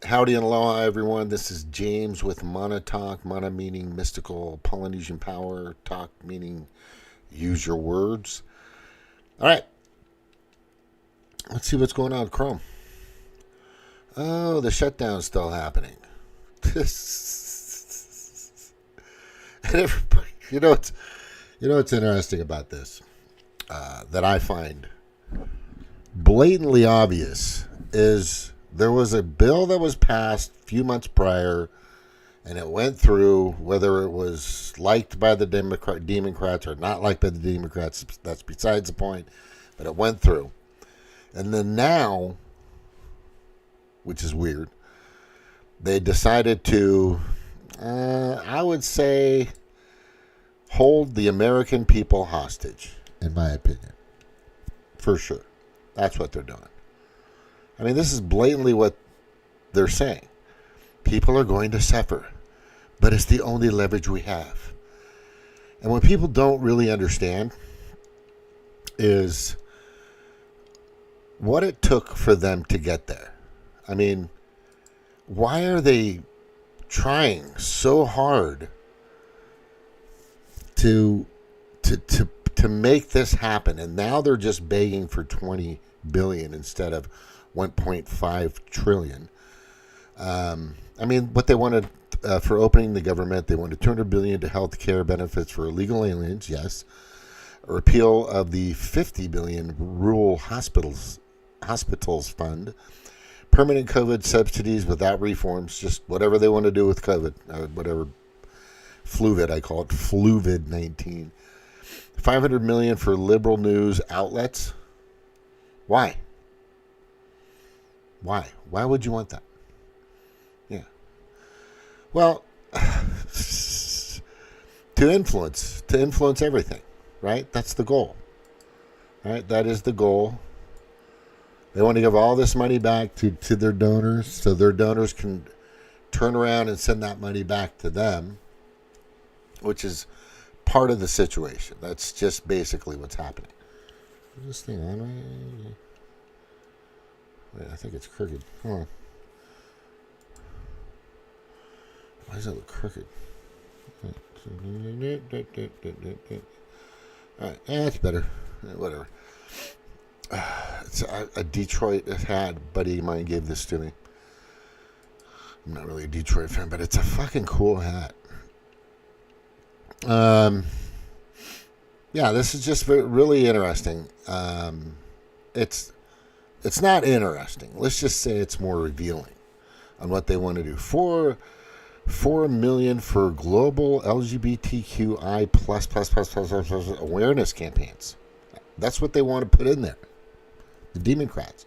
Howdy and aloha, everyone. This is James with Mana Talk. Mana meaning mystical Polynesian power. Talk meaning use your words. All right. Let's see what's going on with Chrome. Oh, the shutdown's still happening. And everybody, what's interesting about this that I find blatantly obvious is there was a bill that was passed a few months prior, and it went through. Whether it was liked by the Demoncrats or not liked by the Democrats, that's besides the point. But it went through, and then now, which is weird, they decided to, I would say, hold the American people hostage. In my opinion, for sure, that's what they're doing. I mean, this is blatantly what they're saying. People are going to suffer, but it's the only leverage we have. And what people don't really understand is what it took for them to get there. I mean, why are they trying so hard to make this happen? And now they're just begging for $20 billion instead of 1.5 trillion. I mean, what they wanted for opening the government, they wanted $200 billion to health care benefits for illegal aliens, yes. A repeal of the $50 billion rural hospitals fund, permanent COVID subsidies without reforms, just whatever they want to do with COVID, whatever fluvid, I call it fluvid-19. $500 million for liberal news outlets. Why? Why would you want that? Yeah. Well, to influence everything, right? That's the goal. Right? That is the goal. They want to give all this money back to their donors so their donors can turn around and send that money back to them, which is part of the situation. That's just basically what's happening. Is this thing on right? Wait, I think it's crooked. Hold on. Why does it look crooked? Alright, that's better. Whatever. It's a Detroit hat. Buddy of mine gave this to me. I'm not really a Detroit fan, but it's a fucking cool hat. Yeah, this is just really interesting. It's not interesting. Let's just say it's more revealing on what they want to do. $4 million for global LGBTQI plus awareness campaigns. That's what they want to put in there. The Demoncrats.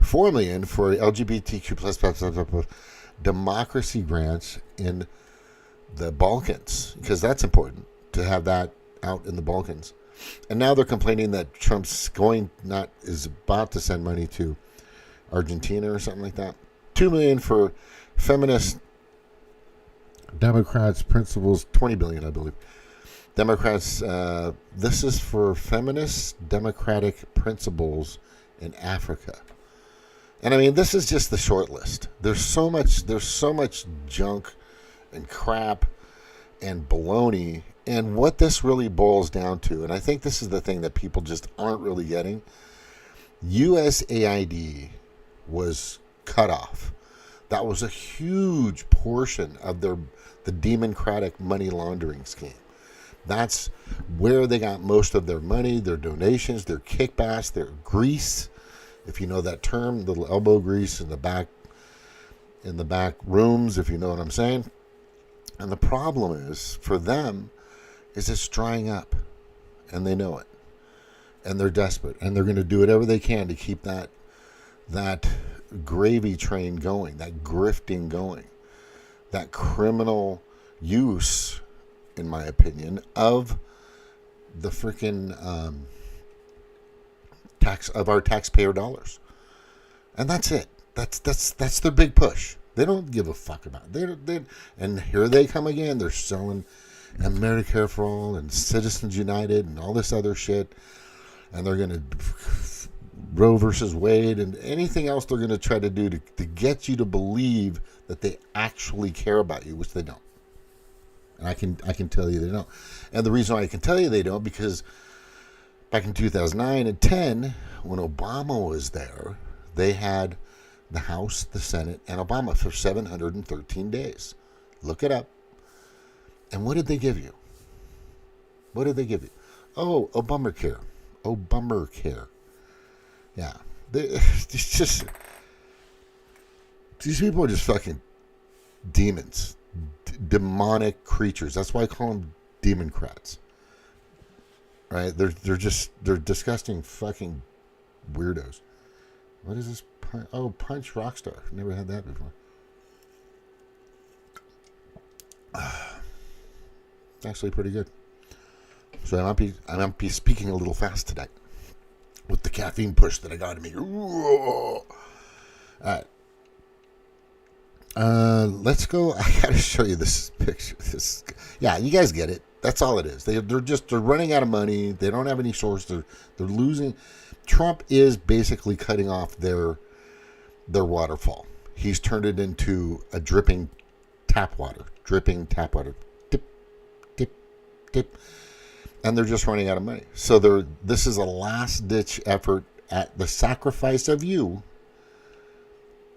$4 million for LGBTQ plus democracy grants in the Balkans, because that's important to have that out in the Balkans. And now they're complaining that Trump's is about to send money to Argentina or something like that. $2 million for feminist Democrats principles. $20 billion, I believe. Democrats. This is for feminist democratic principles in Africa. And I mean, this is just the short list. There's so much junk and crap and baloney. And what this really boils down to, and I think this is the thing that people just aren't really getting, USAID was cut off. That was a huge portion of the democratic money laundering scheme. That's where they got most of their money, their donations, their kickbacks, their grease, if you know that term, little elbow grease in the back rooms, if you know what I'm saying. And the problem is, for them, is it's drying up, and they know it, and they're desperate, and they're going to do whatever they can to keep that gravy train going, that grifting going, that criminal use, in my opinion, of the freaking our taxpayer dollars, and that's it. That's their big push. They don't give a fuck about it. And here they come again. They're selling and Medicare for All and Citizens United and all this other shit, and they're going to Roe versus Wade and anything else they're going to try to do to get you to believe that they actually care about you, which they don't. And I can tell you they don't. And the reason why I can tell you they don't, because back in 2009 and 10, when Obama was there, they had the House, the Senate, and Obama for 713 days. Look it up. And what did they give you? What did they give you? Oh, Obamacare. Obamacare. Yeah. It's just, these people are just fucking demons. Demonic creatures. That's why I call them Demoncrats. Right? They're disgusting fucking weirdos. What is this? Punch Rockstar. Never had that before. Actually pretty good. So I might be speaking a little fast tonight with the caffeine push that I got in me. All right. Let's go. I gotta show you this picture. Yeah, you guys get it. That's all it is. They're running out of money. They don't have any source. They're losing. Trump is basically cutting off their waterfall. He's turned it into a dripping tap water. Dip, dip, dip. And they're just running out of money. So this is a last ditch effort at the sacrifice of you,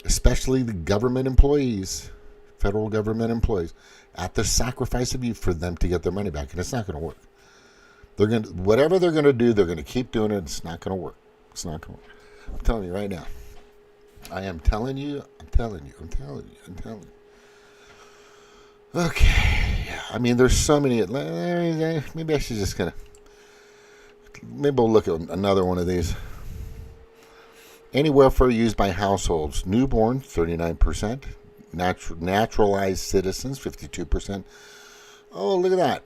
especially the government employees, federal government employees, at the sacrifice of you for them to get their money back. And it's not going to work. Whatever they're going to do, they're going to keep doing it. It's not going to work. It's not going to work. I'm telling you right now. I am telling you. I'm telling you. Okay. Yeah. I mean, there's so many. Maybe I should just maybe we'll look at another one of these. Any welfare used by households: newborn, 39%; naturalized citizens, 52%. Oh, look at that!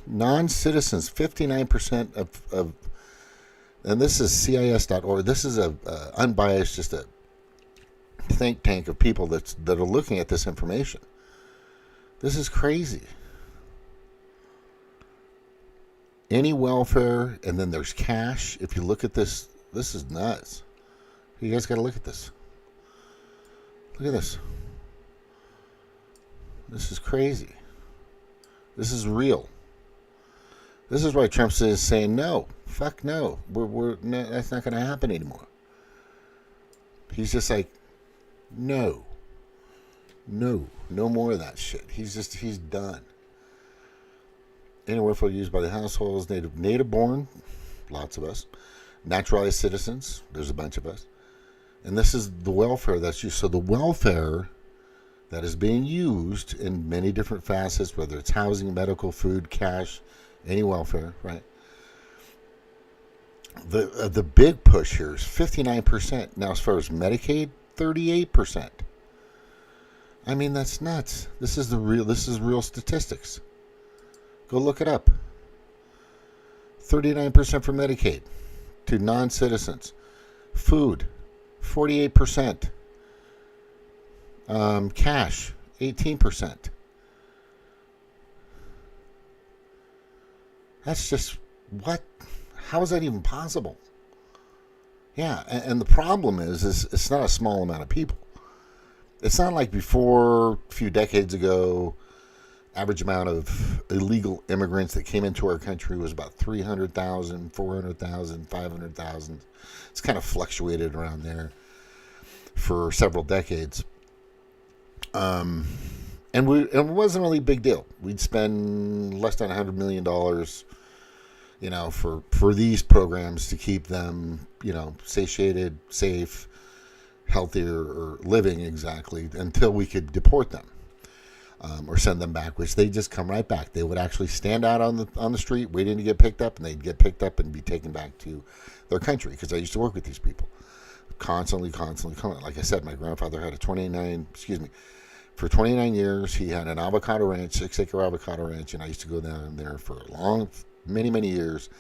Non-citizens, 59% of. And this is CIS.org. This is a unbiased, just a think tank of people that are looking at this information. This is crazy. Any welfare, and then there's cash. If you look at this, this is nuts. You guys got to look at this. Look at this. This is crazy. This is real. This is why Trump is saying no. Fuck no. No, that's not going to happen anymore. He's just like, no more of that shit. He's done. Any welfare used by the households: native born, lots of us; naturalized citizens, there's a bunch of us. And this is the welfare that's used. So the welfare that is being used in many different facets, whether it's housing, medical, food, cash, any welfare, right? The big push here is 59%. Now, as far as Medicaid, 38%. I mean, that's nuts. This is real statistics. Go look it up. 39% for Medicaid to non-citizens. Food, 48%. Cash, 18%. That's just, what? How is that even possible? Yeah, and the problem is it's not a small amount of people. It's not like before, a few decades ago, average amount of illegal immigrants that came into our country was about 300,000, 400,000, 500,000. It's kind of fluctuated around there for several decades. And it wasn't really a big deal. We'd spend less than $100 million, for these programs to keep them, satiated, safe, healthier, or living exactly until we could deport them. Or send them back, which they just come right back. They would actually stand out on the street waiting to get picked up, and they'd get picked up and be taken back to their country, because I used to work with these people constantly. Like I said, my grandfather had for 29 years, he had an avocado ranch, 6-acre avocado ranch, and I used to go down there for many years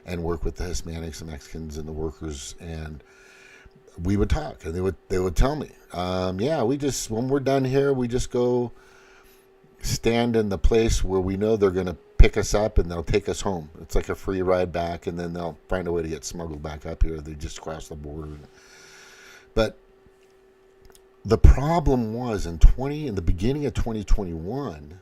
and work with the Hispanics, the Mexicans, and the workers, and we would talk, and they would tell me, when we're done here, we just go stand in the place where we know they're going to pick us up and they'll take us home. It's like a free ride back, and then they'll find a way to get smuggled back up here. They just cross the border. But the problem was in the beginning of 2021,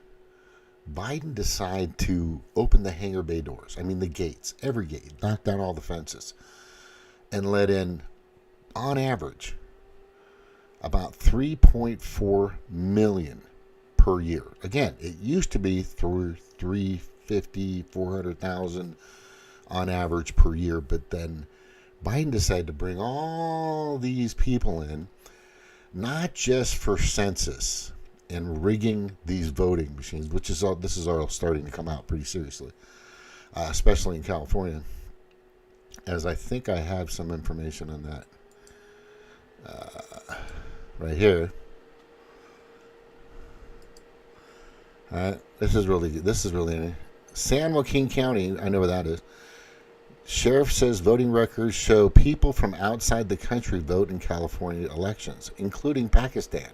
Biden decided to open the hangar bay doors. I mean, the gates, every gate, knock down all the fences, and let in, on average, about 3.4 million per year. Again, it used to be through 350, 400,000 on average per year, but then Biden decided to bring all these people in, not just for census and rigging these voting machines, this is all starting to come out pretty seriously, especially in California, as I think I have some information on that right here. This is really San Joaquin County. I know where that is. Sheriff says voting records show people from outside the country vote in California elections, including Pakistan.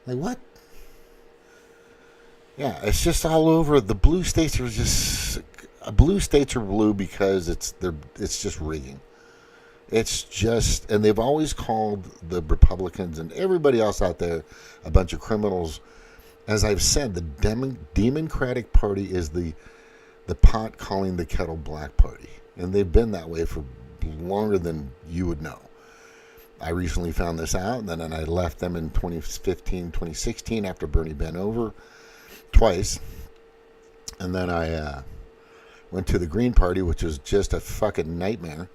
Like, what? Yeah, it's just all over. The blue states are blue because it's just rigging. It's just, and they've always called the Republicans and everybody else out there a bunch of criminals. As I've said, the Democratic Party is the pot calling the kettle black party. And they've been that way for longer than you would know. I recently found this out, and then I left them in 2015, 2016 after Bernie bent over twice. And then I went to the Green Party, which was just a fucking nightmare.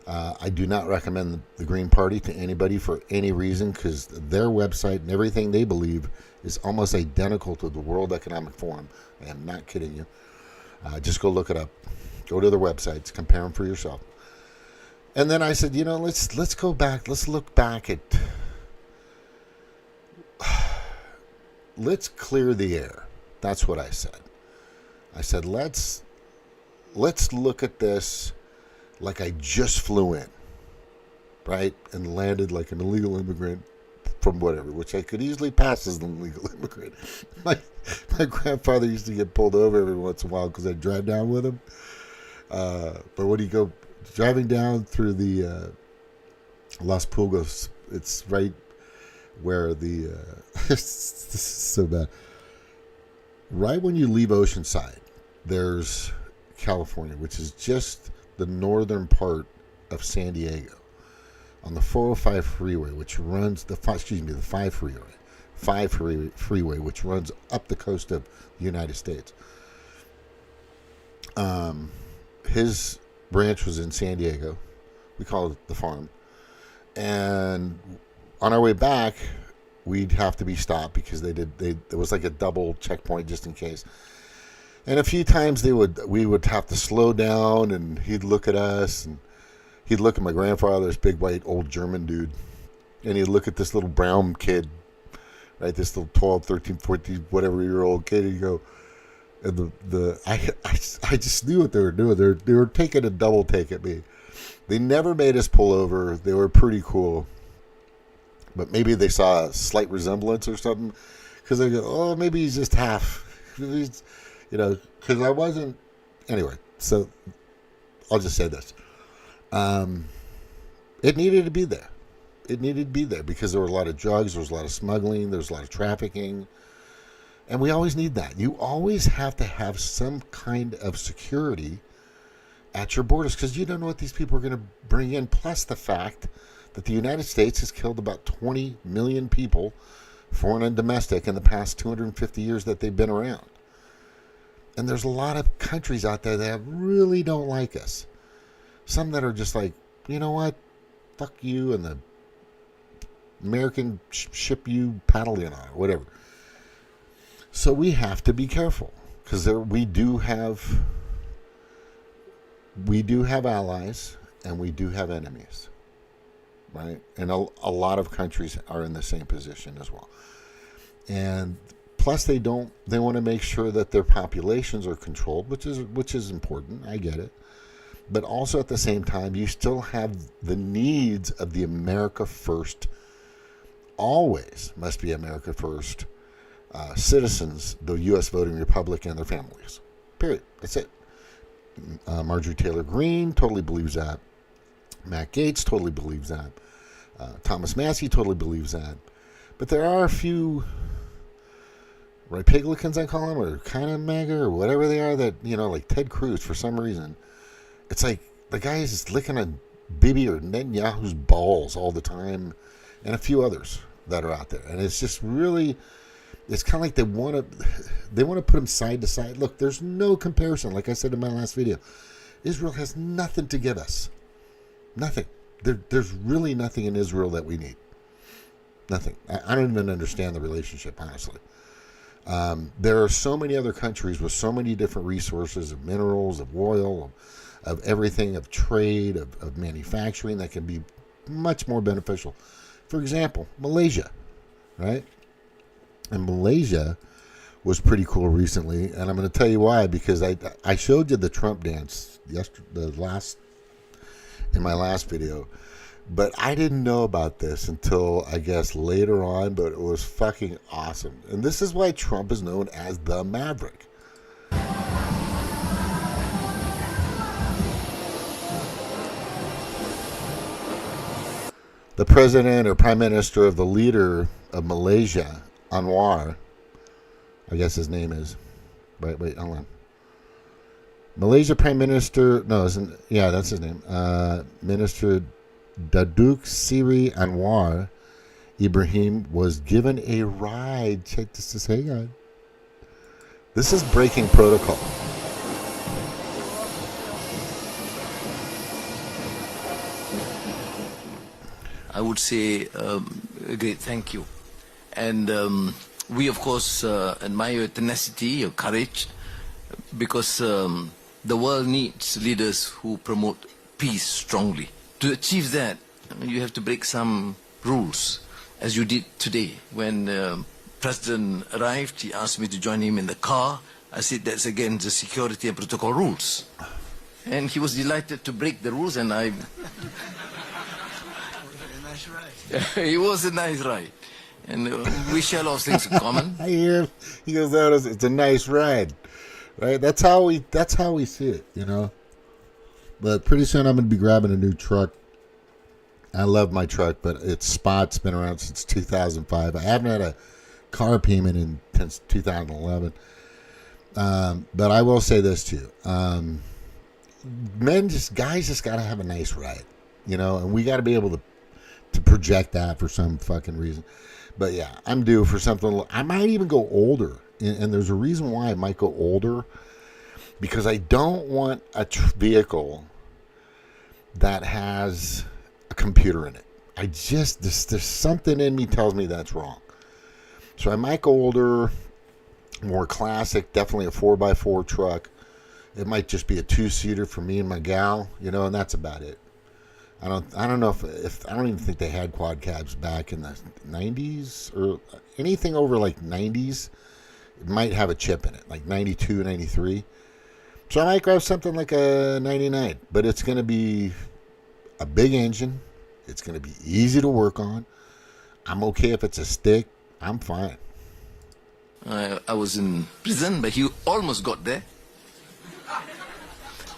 I do not recommend the Green Party to anybody for any reason, because their website and everything they believe is almost identical to the World Economic Forum. I am not kidding you. Just go look it up. Go to their websites, compare them for yourself. And then I said, let's go back. Let's look back at. Let's clear the air. That's what I said. I said, let's look at this like I just flew in, right? And landed like an illegal immigrant from whatever, which I could easily pass as an illegal immigrant. My grandfather used to get pulled over every once in a while because I'd drive down with him. But when you go driving down through the Las Pulgas, it's right where the this is so bad. Right when you leave Oceanside, there's California, which is just the northern part of San Diego, on the 405 freeway, which runs the 5 freeway, which runs up the coast of the United States. His branch was in San Diego. We call it the farm. And on our way back, we'd have to be stopped because it was like a double checkpoint just in case. And a few times we would have to slow down, and he'd look at us, and he'd look at my grandfather, this big white old German dude, and he'd look at this little brown kid, right, this little 12, 13, 14, whatever year old kid, and he'd go, and I just knew what they were doing. They were taking a double take at me. They never made us pull over. They were pretty cool, but maybe they saw a slight resemblance or something, because they go, oh, maybe he's just half, because I wasn't. Anyway, so I'll just say this. It needed to be there. It needed to be there because there were a lot of drugs, there was a lot of smuggling, there was a lot of trafficking. And we always need that. You always have to have some kind of security at your borders because you don't know what these people are going to bring in. Plus the fact that the United States has killed about 20 million people, foreign and domestic, in the past 250 years that they've been around. And there's a lot of countries out there that really don't like us. Some that are just like, you know what? Fuck you and the American ship you paddle in on, or whatever. So we have to be careful because we do have allies and we do have enemies, right? And a lot of countries are in the same position as well. And plus, they want to make sure that their populations are controlled, which is important. I get it. But also at the same time, you still have the needs of the America First. Always must be America First citizens, the U.S. voting republic, and their families. Period. That's it. Marjorie Taylor Greene totally believes that. Matt Gaetz totally believes that. Thomas Massey totally believes that. But there are a few Republicans, I call them, or kind of MAGA, or whatever they are, that, like Ted Cruz, for some reason, it's like the guy is just licking a Bibi or Netanyahu's balls all the time, and a few others that are out there. And it's just really, it's kind of like they want to put them side to side. Look, there's no comparison. Like I said in my last video, Israel has nothing to give us. Nothing. There's really nothing in Israel that we need. Nothing. I don't even understand the relationship, honestly. There are so many other countries with so many different resources of minerals, of oil, of everything, of trade, of manufacturing that can be much more beneficial. For example, Malaysia, right? And Malaysia was pretty cool recently, and I'm going to tell you why, because I showed you the Trump dance in my last video, but I didn't know about this until, I guess, later on, but it was fucking awesome. And this is why Trump is known as the Maverick. The president or prime minister of the leader of Malaysia, Anwar, I guess his name is, wait, hold on. Malaysia Prime Minister, that's his name. Minister Datuk Seri Anwar Ibrahim was given a ride. Check this out. Hang on. This is breaking protocol. I would say a great thank you. And we, of course, admire your tenacity, your courage, because the world needs leaders who promote peace strongly. To achieve that, you have to break some rules, as you did today. When President arrived, he asked me to join him in the car. I said that's against the security and protocol rules. And he was delighted to break the rules, and I... It was a nice ride. And we share a lot of things in common. I hear him. He goes, it's a nice ride. Right? That's how we see it, But pretty soon I'm going to be grabbing a new truck. I love my truck, but its spot's been around since 2005. I haven't had a car payment since 2011. But I will say this to you. Guys just got to have a nice ride, and we got to be able to project that for some fucking reason. But yeah, I'm due for something. I might even go older. And there's a reason why I might go older, because I don't want a vehicle that has a computer in it. There's something in me tells me that's wrong. So I might go older, more classic, definitely a 4x4 truck. It might just be a 2-seater for me and my gal, and that's about it. I don't know if I don't even think they had quad cabs back in the 90s or anything over like 90s. It might have a chip in it, like 92, 93. So I might grab something like a 99, but it's going to be a big engine. It's going to be easy to work on. I'm okay if it's a stick. I'm fine. I was in prison, but he almost got there.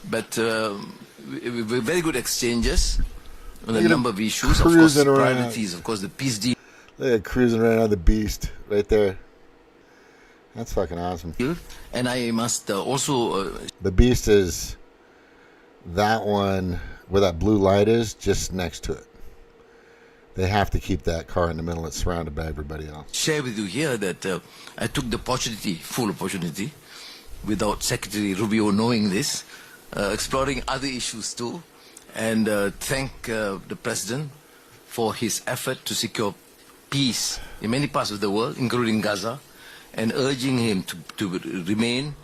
But very good exchanges on a number of issues. Of course, priorities, of course, the peace deal. Look at cruising around on the beast right there. That's fucking awesome. And I must also... the beast is that one where that blue light is, just next to it. They have to keep that car in the middle. It's surrounded by everybody else. Share with you here that I took the full opportunity, without Secretary Rubio knowing this, exploring other issues too, and thank the President for his effort to secure peace in many parts of the world, including Gaza, and urging him to remain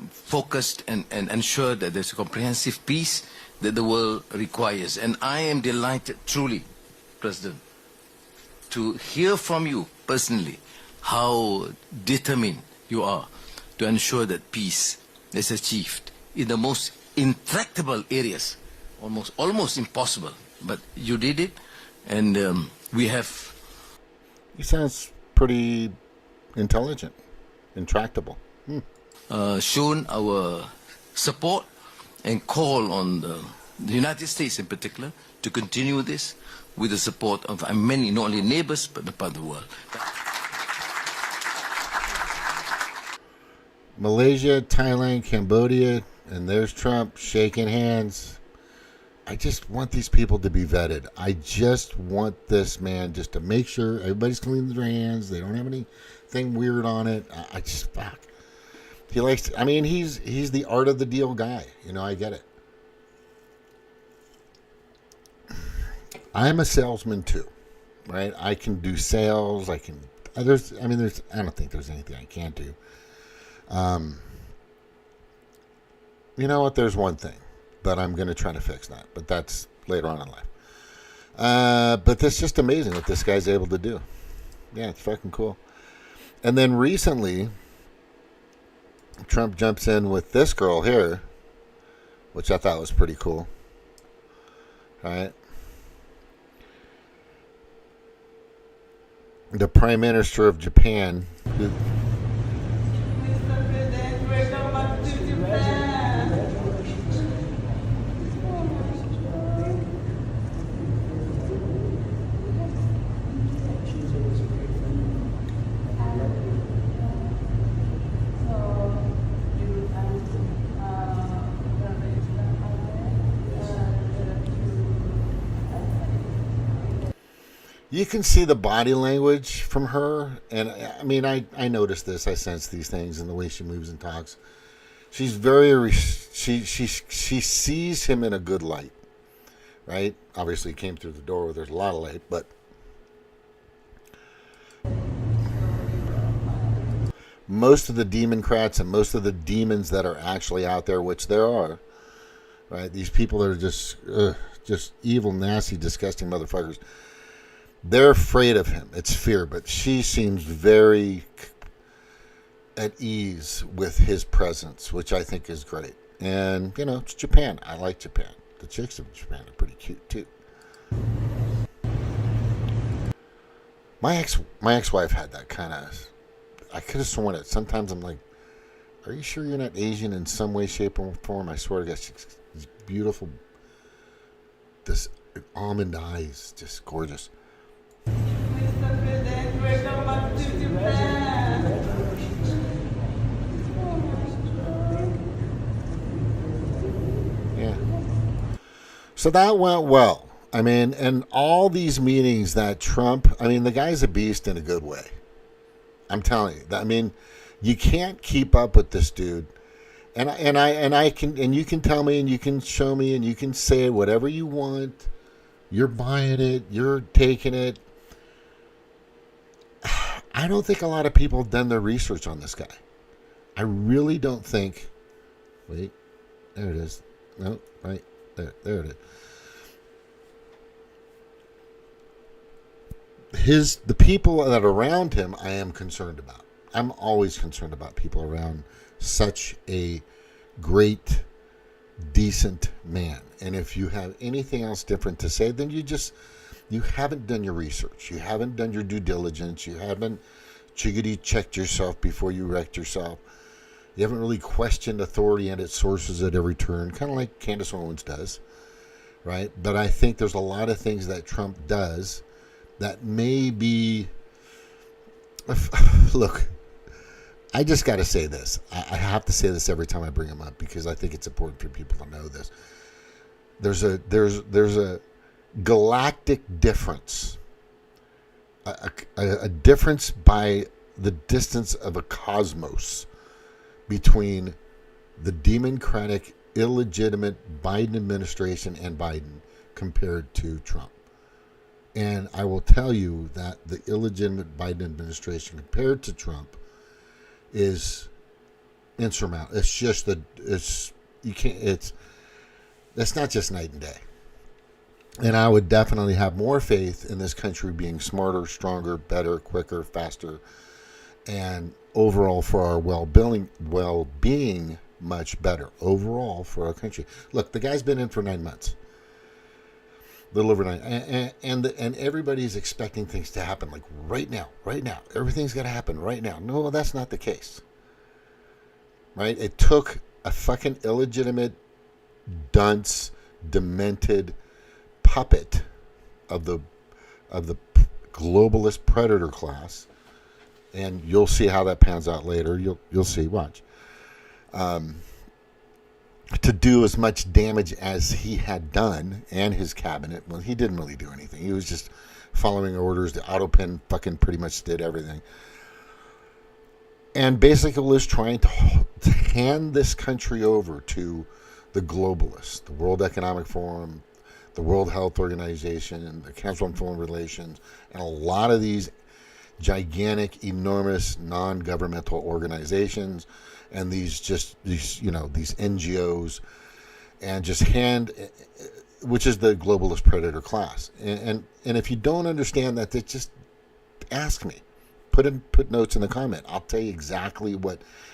focused and ensure that there's a comprehensive peace that the world requires. And I am delighted, truly, President, to hear from you personally how determined you are to ensure that peace is achieved in the most intractable areas, almost impossible. But you did it, and we have... He sounds pretty intelligent, intractable. Shown our support and call on the United States in particular to continue this with the support of many, not only neighbors, but the part of the world. Malaysia, Thailand, Cambodia, and there's Trump shaking hands. I just want these people to be vetted. I just want this man just to make sure everybody's cleaning their hands. They don't have anything weird on it. I just, fuck. He likes to, I mean, he's the art of the deal guy. You know, I get it. I'm a salesman too, right? I can do sales. I don't think there's anything I can't do. You know what? There's one thing, but I'm going to try to fix that. But that's later on in life. But it's just amazing what this guy's able to do. Yeah, it's fucking cool. And then recently, Trump jumps in with this girl here, which I thought was pretty cool. All right. The Prime Minister of Japan, who, you can see the body language from her, and I mean, I noticed this. I sense these things in the way she moves and talks. She's she sees him in a good light, right? Obviously, he came through the door where there's a lot of light, but most of the Demoncrats and most of the demons that are actually out there, which there are, right? These people that are just evil, nasty, disgusting motherfuckers. They're afraid of him. It's fear, but she seems very at ease with his presence, which I think is great. And, you know, it's Japan. I like Japan. The chicks of Japan are pretty cute, too. My ex-wife had that kind of... I could have sworn it. Sometimes I'm like, are you sure you're not Asian in some way, shape, or form? I swear to God, she's beautiful. This almond eyes, just gorgeous. Yeah. So that went well. I mean, and all these meetings that Trump, I mean, the guy's a beast in a good way. I'm telling you. I mean, you can't keep up with this dude. And you can tell me and you can show me and you can say whatever you want. You're buying it. You're taking it. I don't think a lot of people have done their research on this guy. I really don't think. Wait, there it is. No, right there it is. The people that are around him, I am concerned about. I'm always concerned about people around such a great, decent man. And if you have anything else different to say, then you haven't done your research. You haven't done your due diligence. You haven't chickadee checked yourself before you wrecked yourself. You haven't really questioned authority and its sources at every turn, kind of like Candace Owens does, right? But I think there's a lot of things that Trump does that may be... Look, I just got to say this. I have to say this every time I bring him up because I think it's important for people to know this. There's a galactic difference, a difference by the distance of a cosmos between the democratic, illegitimate Biden administration and Biden compared to Trump. And I will tell you that the illegitimate Biden administration compared to Trump is insurmountable. It's just it's not just night and day. And I would definitely have more faith in this country being smarter, stronger, better, quicker, faster, and overall for our well-being much better overall for our country. Look, the guy's been in for 9 months. little overnight, and everybody's expecting things to happen like right now, right now. Everything's got to happen right now. No, that's not the case. Right? It took a fucking illegitimate, dunce, demented puppet of the globalist predator class, and you'll see how that pans out later. You'll see. Watch. To do as much damage as he had done, and his cabinet. Well, he didn't really do anything. He was just following orders. The autopin fucking pretty much did everything. And basically was trying to hand this country over to the globalists, the World Economic Forum, the World Health Organization, and the Council on Foreign Relations, and a lot of these gigantic, enormous, non-governmental organizations, and these NGOs, and just which is the globalist predator class. And if you don't understand that, just ask me. Put notes in the comment. I'll tell you exactly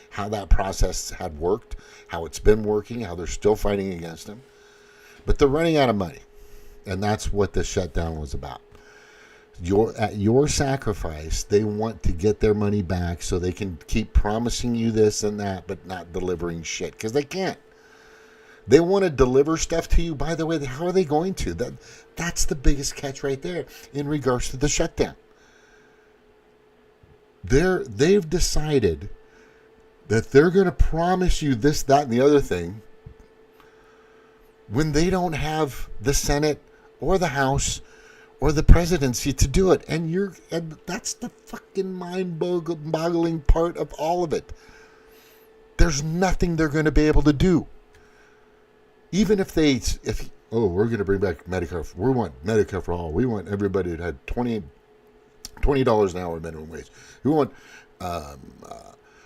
how that process had worked, how it's been working, how they're still fighting against them. But they're running out of money, and that's what the shutdown was about. At your sacrifice, they want to get their money back so they can keep promising you this and that, but not delivering shit, because they can't. They want to deliver stuff to you. By the way, how are they going to? That's the biggest catch right there in regards to the shutdown. They've decided that they're going to promise you this, that, and the other thing when they don't have the Senate or the House or the presidency to do it. And that's the fucking mind-boggling part of all of it. There's nothing they're going to be able to do. Even if we're going to bring back Medicare. We want Medicare for all. We want everybody to have $20 an hour minimum wage. We want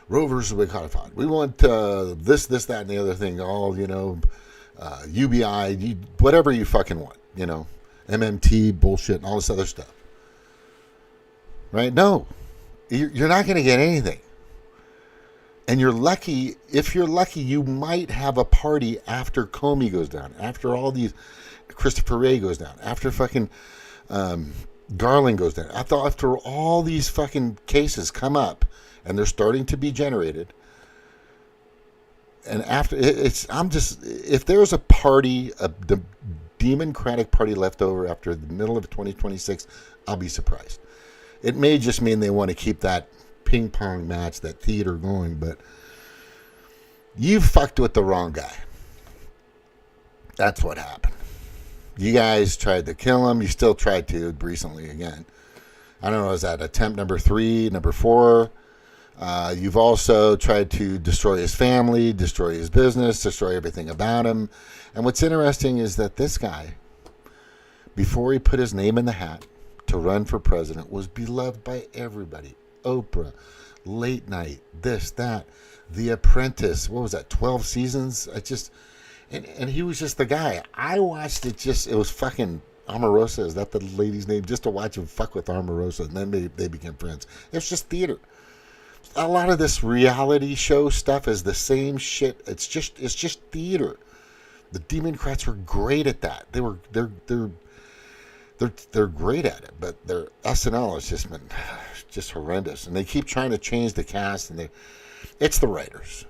Roe versus Wade codified. We want this, that, and the other thing. All, UBI, whatever you fucking want, MMT, bullshit, and all this other stuff. Right? No. You're not going to get anything. And you're lucky, if you're lucky, you might have a party after Comey goes down, after all these, Christopher Wray goes down, after fucking Garland goes down, after all these fucking cases come up, and they're starting to be generated. And after if there's a party, the Democratic Party left over after the middle of 2026, I'll be surprised. It may just mean they want to keep that ping-pong match, that theater going, but you fucked with the wrong guy. That's what happened. You guys tried to kill him. You still tried to recently again. I don't know, is that attempt number 3, number 4? You've also tried to destroy his family, destroy his business, destroy everything about him. And what's interesting is that this guy, before he put his name in the hat to run for president, was beloved by everybody. Oprah, Late Night, this, that, The Apprentice. What was that, 12 seasons? And he was just the guy. I watched it it was fucking Omarosa. Is that the lady's name? Just to watch him fuck with Omarosa, and then they became friends. It's just theater. A lot of this reality show stuff is the same shit. It's just theater. The Demoncrats were great at that. They're great at it, but their SNL has just been just horrendous. And they keep trying to change the cast, and it's the writers.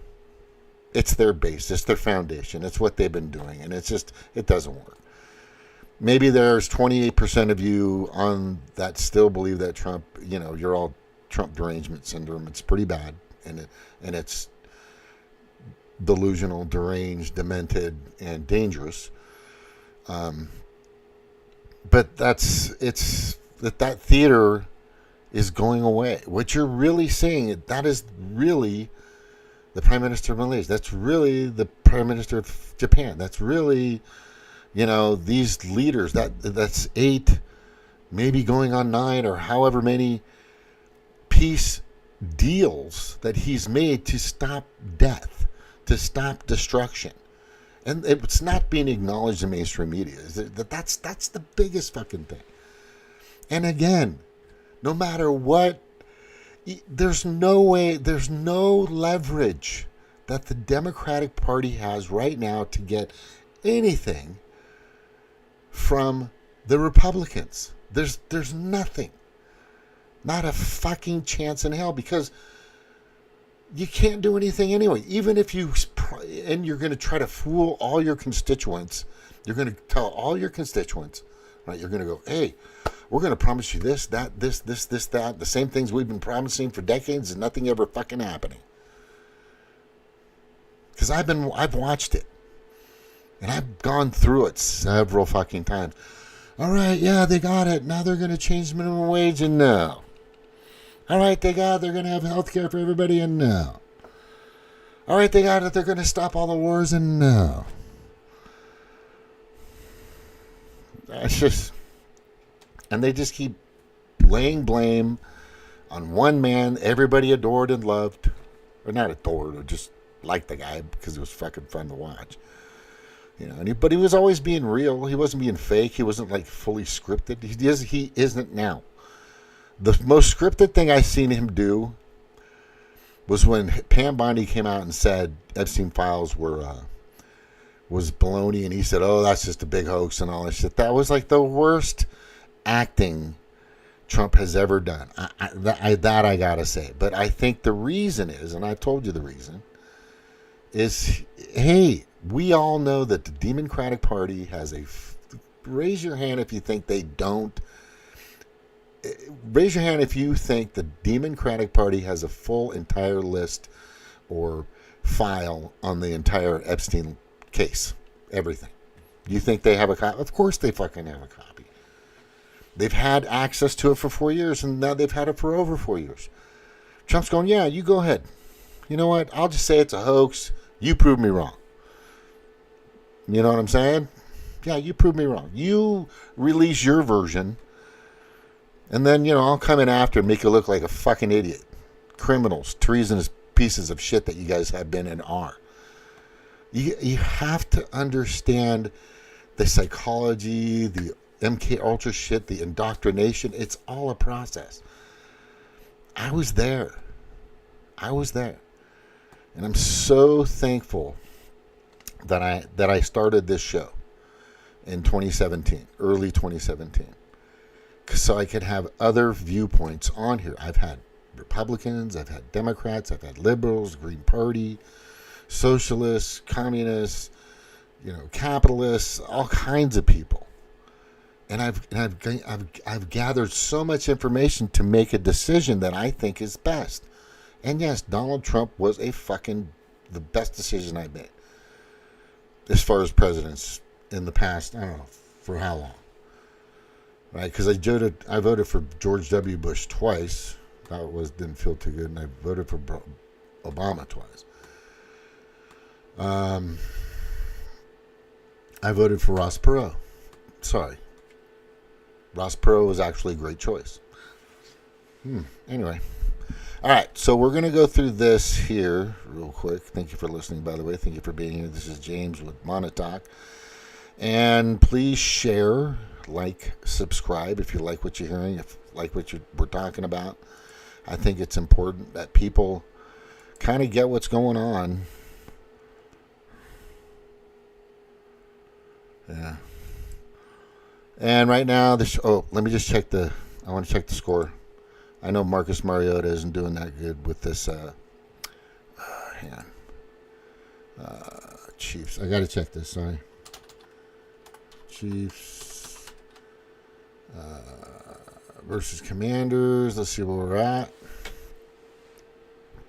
It's their base. It's their foundation. It's what they've been doing, and it doesn't work. Maybe there's 28% of you on that still believe that Trump, you're all Trump derangement syndrome. It's pretty bad, and it's delusional, deranged, demented, and dangerous. But that theater is going away. What you're really seeing, that is really the Prime Minister of Malaysia. That's really the Prime Minister of Japan. That's really, these leaders. That's 8, maybe going on 9, or however many peace deals that he's made to stop death, to stop destruction. And it's not being acknowledged in mainstream media. That's the biggest fucking thing. And again, no matter what, there's no leverage that the Democratic Party has right now to get anything from The Republicans. There's nothing. Not a fucking chance in hell, because you can't do anything anyway. Even if you're going to try to fool all your constituents, you're going to tell all your constituents, right? You're going to go, hey, we're going to promise you this, that, this, that, the same things we've been promising for decades, and nothing ever fucking happening. Because I've watched it, and I've gone through it several fucking times. All right, yeah, they got it. Now they're going to change minimum wage, and no. All right, they're going to have health care for everybody, and no. All right, they got it. They're going to stop all the wars, and no. That's just... And they just keep laying blame on one man everybody adored and loved. Or not adored, or just liked the guy because it was fucking fun to watch. You know, but he was always being real. He wasn't being fake. He wasn't like fully scripted. He isn't now. The most scripted thing I seen him do was when Pam Bondi came out and said Epstein files was baloney, and he said, "Oh, that's just a big hoax and all that shit." That was like the worst acting Trump has ever done. I gotta say. But I think the reason is, and I told you the reason, is, hey, we all know that the Democratic Party has raise your hand if you think they don't. Raise your hand if you think the Democratic Party has a full entire list or file on the entire Epstein case. Everything. You think they have a copy? Of course they fucking have a copy. They've had access to it for 4 years, and now they've had it for over 4 years. Trump's going, yeah, you go ahead. You know what? I'll just say it's a hoax. You prove me wrong. You know what I'm saying? Yeah, you prove me wrong. You release your version, and then, you know, I'll come in after and make you look like a fucking idiot. Criminals, treasonous pieces of shit that you guys have been and are. You have to understand the psychology, the MK Ultra shit, the indoctrination. It's all a process. I was there. And I'm so thankful that I started this show in 2017, early 2017. So I could have other viewpoints on here. I've had Republicans, I've had Democrats, I've had liberals, Green Party, socialists, communists, you know, capitalists, all kinds of people. And I've gathered so much information to make a decision that I think is best. And yes, Donald Trump was the best decision I made as far as presidents in the past. I don't know for how long. Right, because I voted for George W. Bush twice. That didn't feel too good, and I voted for Obama twice. I voted for Ross Perot. Sorry, Ross Perot was actually a great choice. Anyway, all right. So we're gonna go through this here real quick. Thank you for listening, by the way. Thank you for being here. This is James with Monotalk, and please share. Like, subscribe if you like what you're hearing, if you like what we're talking about. I think it's important that people kind of get what's going on. Yeah. And right now, let me just check I want to check the score. I know Marcus Mariota isn't doing that good with this. Hang on. Chiefs. I got to check this. Sorry. Chiefs. Versus Commanders. Let's see where we're at.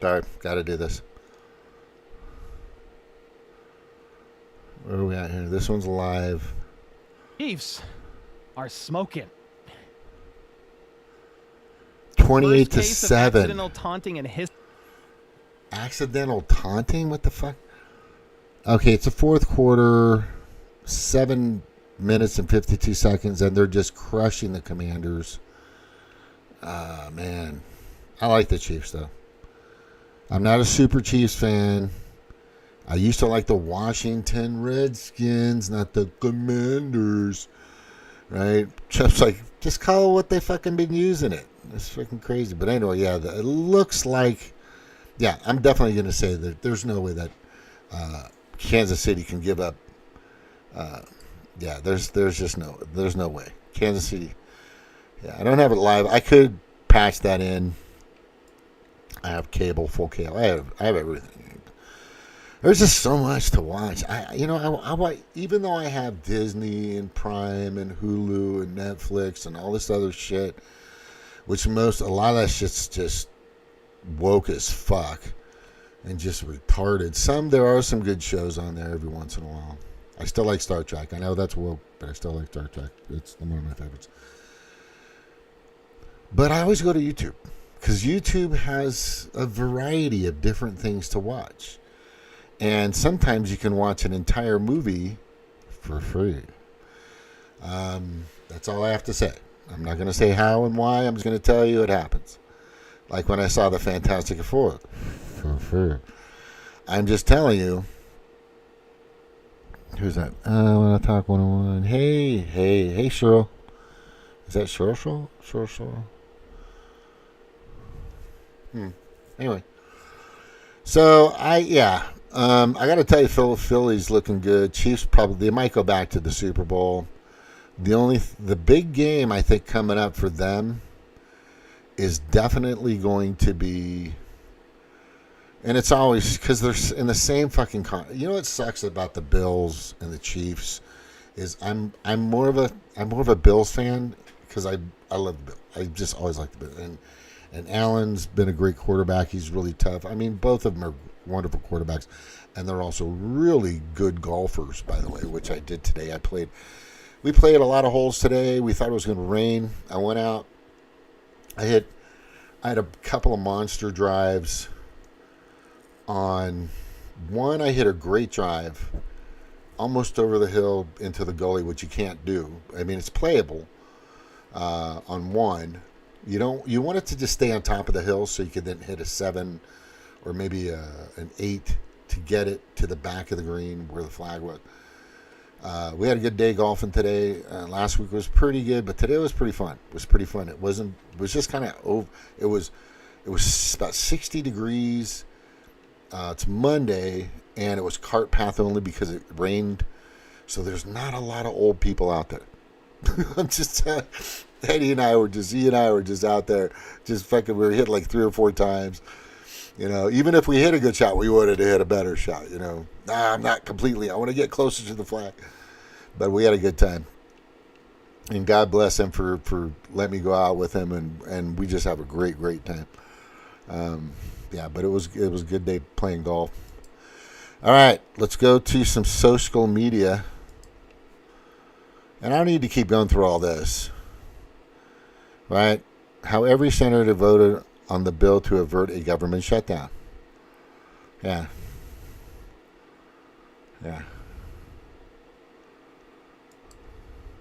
Sorry, gotta do this. Where are we at here? This one's live. Chiefs are smoking. 28-7. Accidental taunting and Accidental taunting? What the fuck? Okay, it's the fourth quarter. 7 minutes and 52 seconds, and they're just crushing the Commanders. Man, I like the Chiefs though. I'm not a super Chiefs fan. I used to like the Washington Redskins, not the Commanders. Right? Just call it what they fucking been using it. It's fucking crazy. But anyway, yeah, it looks like, yeah, I'm definitely going to say that there's no way that Kansas City can give up. Yeah, there's no way. Kansas City. Yeah, I don't have it live. I could patch that in. I have cable, full cable. I have everything. There's just so much to watch. Even though I have Disney and Prime and Hulu and Netflix and all this other shit, which a lot of that shit's just woke as fuck and just retarded. There are some good shows on there every once in a while. I still like Star Trek. I know that's woke, but I still like Star Trek. It's one of my favorites. But I always go to YouTube because YouTube has a variety of different things to watch. And sometimes you can watch an entire movie for free. That's all I have to say. I'm not going to say how and why. I'm just going to tell you it happens. Like when I saw the Fantastic Four for free. I'm just telling you. Who's that? I want to talk 101. Hey, Cheryl. Is that Cheryl? Cheryl? Anyway. So, I got to tell you, Philly's looking good. Chiefs they might go back to the Super Bowl. The big game I think coming up for them is definitely going to be, and it's always because they're in the same fucking you know what sucks about the Bills and the Chiefs is I'm more of a Bills fan because I love the Bills. I just always liked the Bills, and Allen's been a great quarterback. He's really tough. I mean, both of them are wonderful quarterbacks, and they're also really good golfers, by the way, which I did today. We played a lot of holes today. We thought it was going to rain. I went out. I had a couple of monster drives. On one, I hit a great drive almost over the hill into the gully, which you can't do. I mean, it's playable on one. You want it to just stay on top of the hill so you can then hit a 7 or maybe an 8 to get it to the back of the green where the flag was. We had a good day golfing today. Last week was pretty good, but today was pretty fun. It was just kind of it was about 60 degrees. It's Monday, and it was cart path only because it rained. So there's not a lot of old people out there. I'm just Eddie and I were just out there, just fucking. We were hit like 3 or 4 times. You know, even if we hit a good shot, we wanted to hit a better shot. You know, I'm not completely. I want to get closer to the flag, but we had a good time. And God bless him for letting me go out with him, and we just have a great time. But it was a good day playing golf. All right, let's go to some social media. And I don't need to keep going through all this. Right? How every senator voted on the bill to avert a government shutdown. Yeah. There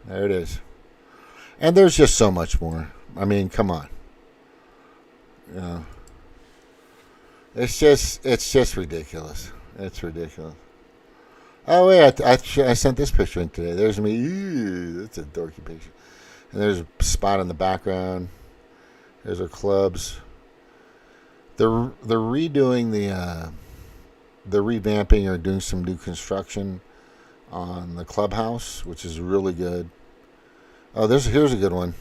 it is. And there's just so much more. I mean, come on. You know. It's just ridiculous. It's ridiculous. Oh wait, I sent this picture in today. There's me. Ew, that's a dorky picture. And there's a spot in the background. There's our clubs. They're redoing they're revamping or doing some new construction on the clubhouse, which is really good. Oh, here's a good one.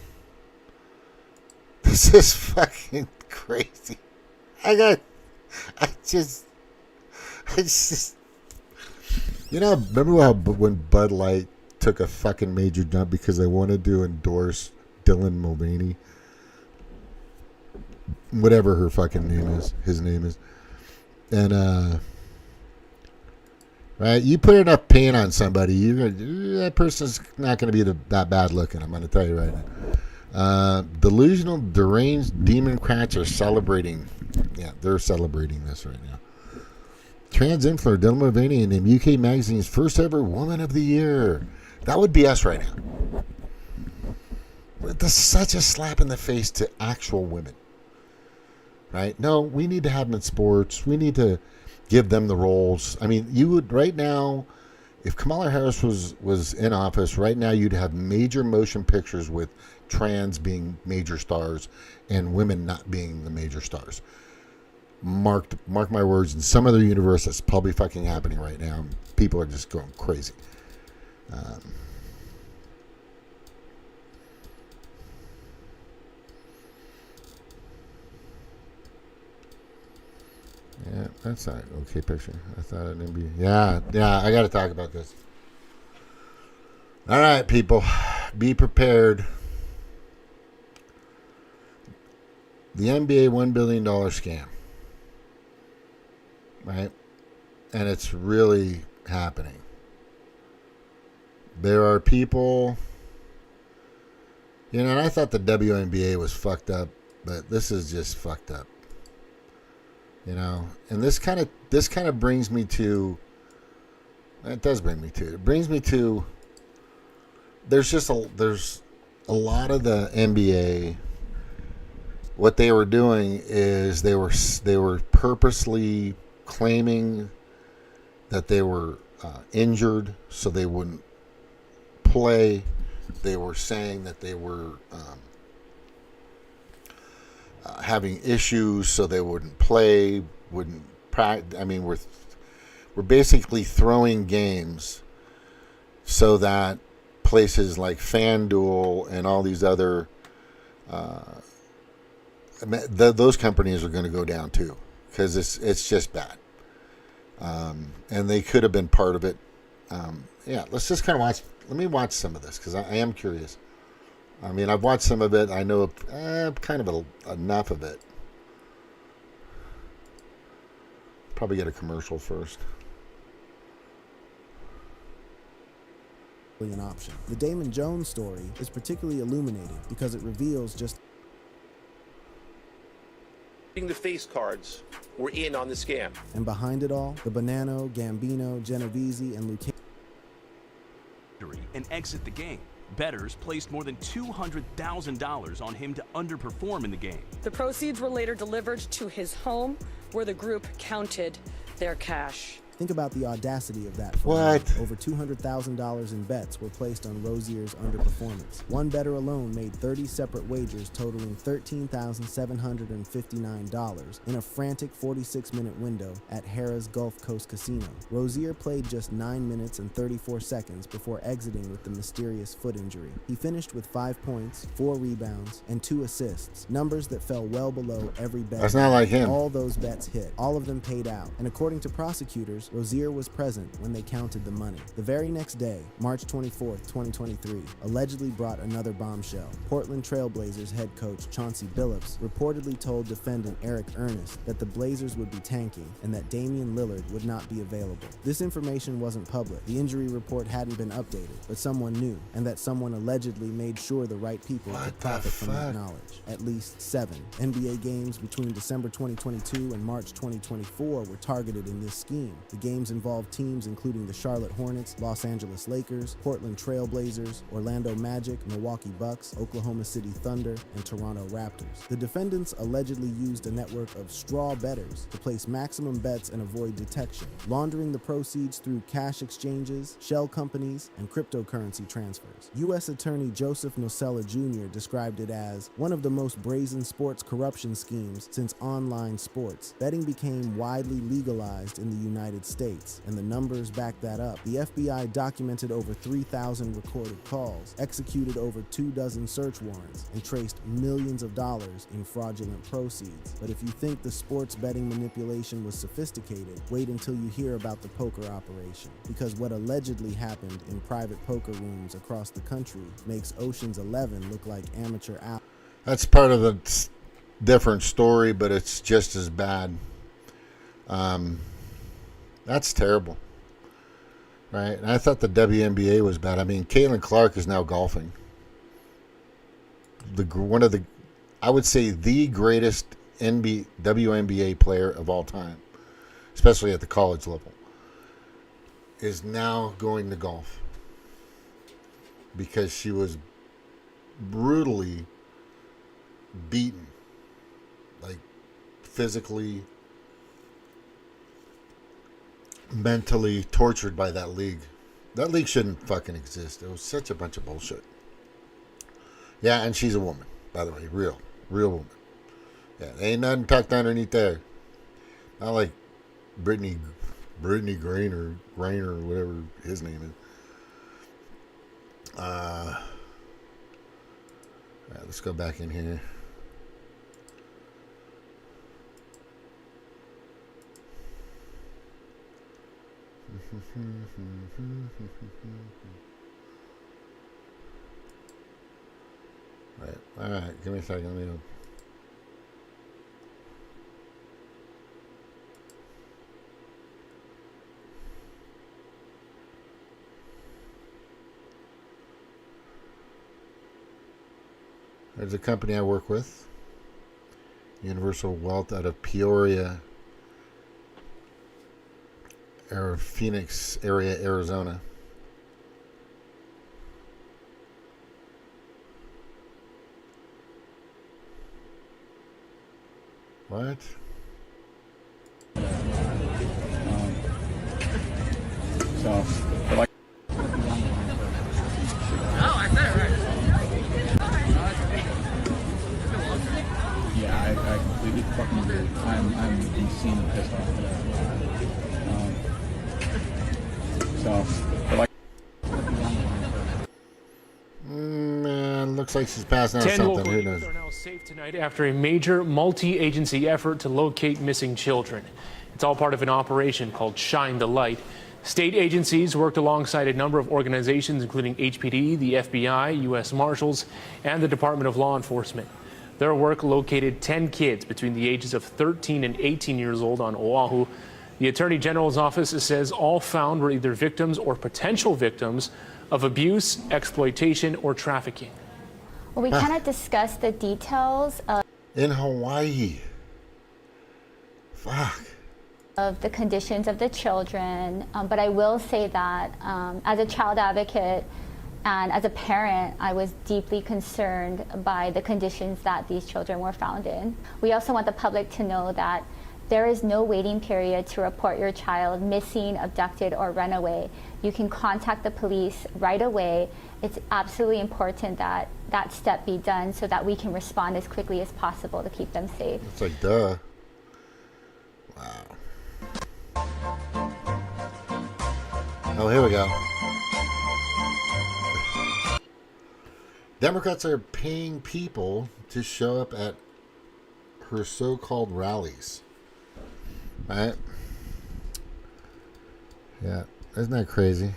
This is fucking crazy. I just remember how when Bud Light took a fucking major jump because they wanted to endorse Dylan Mulvaney, whatever her fucking name is, his name is, and right, you put enough paint on somebody, that person's not going to be that bad looking. I'm going to tell you right now. Delusional, deranged Demoncrats are celebrating. Yeah, they're celebrating this right now. Trans influencer Dylan Mulvaney named UK Magazine's first ever Woman of the Year. That would be us right now. That's such a slap in the face to actual women. Right? No, we need to have them in sports. We need to give them the roles. I mean, you would right now, if Kamala Harris was in office right now, you'd have major motion pictures with trans being major stars and women not being the major stars. Mark my words, in some other universe that's probably fucking happening right now. People are just going crazy. That's not an okay picture. I thought it would be. Yeah. I got to talk about this. All right, people, be prepared. The NBA $1 billion scam, right? And it's really happening. There are people, and I thought the WNBA was fucked up, but this is just fucked up. And this kind of brings me to, it does bring me to, there's a lot of the NBA. What they were doing is they were purposely claiming that they were injured so they wouldn't play. They were saying that they were having issues so they wouldn't play, wouldn't practice. I mean, we're basically throwing games so that places like FanDuel and all these other those companies are going to go down too, because it's just bad. And they could have been part of it. Let's just kind of watch. Let me watch some of this because I am curious. I mean, I've watched some of it. I know kind of enough of it. Probably get a commercial first. An option. The Damon Jones story is particularly illuminating because it reveals just the face cards were in on the scam. And behind it all, the Bonanno, Gambino, Genovese, and Lucchese and exit the game. Bettors placed more than $200,000 on him to underperform in the game. The proceeds were later delivered to his home, where the group counted their cash. Think about the audacity of that. What? Over $200,000 in bets were placed on Rozier's underperformance. One bettor alone made 30 separate wagers totaling $13,759 in a frantic 46-minute window at Harrah's Gulf Coast Casino. Rozier played just 9 minutes and 34 seconds before exiting with the mysterious foot injury. He finished with 5 points, 4 rebounds, and 2 assists, numbers that fell well below every bet. That's not like him. All those bets hit. All of them paid out. And according to prosecutors, Rozier was present when they counted the money. The very next day, March 24th, 2023, allegedly brought another bombshell. Portland Trail Blazers head coach Chauncey Billups reportedly told defendant Eric Ernest that the Blazers would be tanking and that Damian Lillard would not be available. This information wasn't public. The injury report hadn't been updated, but someone knew, and that someone allegedly made sure the right people could profit from that knowledge. At least 7 NBA games between December 2022 and March 2024 were targeted in this scheme. The games involved teams including the Charlotte Hornets, Los Angeles Lakers, Portland Trail Blazers, Orlando Magic, Milwaukee Bucks, Oklahoma City Thunder, and Toronto Raptors. The defendants allegedly used a network of straw bettors to place maximum bets and avoid detection, laundering the proceeds through cash exchanges, shell companies, and cryptocurrency transfers. U.S. Attorney Joseph Nocella Jr. described it as one of the most brazen sports corruption schemes since online sports. Betting became widely legalized in the United States, and the numbers back that up. The FBI documented over 3,000 recorded calls, executed over 24 search warrants, and traced millions of dollars in fraudulent proceeds. But if you think the sports betting manipulation was sophisticated, wait until you hear about the poker operation, because what allegedly happened in private poker rooms across the country makes Ocean's 11 look like amateur out. That's part of a different story, but it's just as bad. That's terrible, right? And I thought the WNBA was bad. I mean, Caitlin Clark is now golfing. I would say the greatest WNBA player of all time, especially at the college level, is now going to golf because she was brutally beaten, like physically, mentally tortured by that league. That league shouldn't fucking exist. It was such a bunch of bullshit. Yeah, and she's a woman, by the way. Real woman. Yeah, ain't nothing tucked underneath there. Not like Brittany Griner, whatever his name is. All right, let's go back in here. Right. All right. Give me a second. Let me. There's a company I work with, Universal Wealth, out of Peoria, or Phoenix area, Arizona. What? So, like, yeah, I completely fucking agree. I'm insanely pissed off today. So, like, Man, looks like she's passing out 10 something. local Who youth knows? are now safe tonight after a major multi-agency effort to locate missing children. It's all part of an operation called Shine the Light. State agencies worked alongside a number of organizations, including HPD, the FBI, U.S. Marshals, and the Department of Law Enforcement. Their work located 10 kids between the ages of 13 and 18 years old on Oahu. The Attorney General's office says all found were either victims or potential victims of abuse, exploitation, or trafficking. Well, we cannot discuss the details In Hawaii. Fuck. of the conditions of the children, but I will say that as a child advocate and as a parent, I was deeply concerned by the conditions that these children were found in. We also want the public to know that there is no waiting period to report your child missing, abducted, or run away. You can contact the police right away. It's absolutely important that that step be done so that we can respond as quickly as possible to keep them safe. It's like, duh. Wow. Oh, here we go. Democrats are paying people to show up at her so-called rallies. Right? Yeah. Isn't that crazy?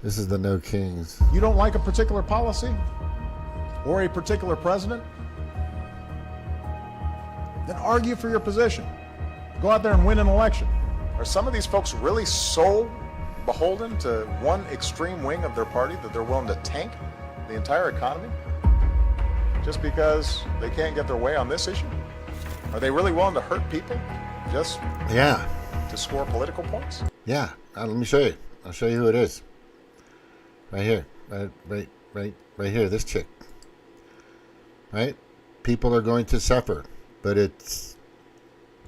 This is the No Kings. You don't like a particular policy or a particular president? Then argue for your position. Go out there and win an election. Are some of these folks really so beholden to one extreme wing of their party that they're willing to tank the entire economy just because they can't get their way on this issue? Are they really willing to hurt people just to score political points? Yeah. Let me show you. I'll show you who it is. Right here. Right here. This chick. Right? People are going to suffer, but it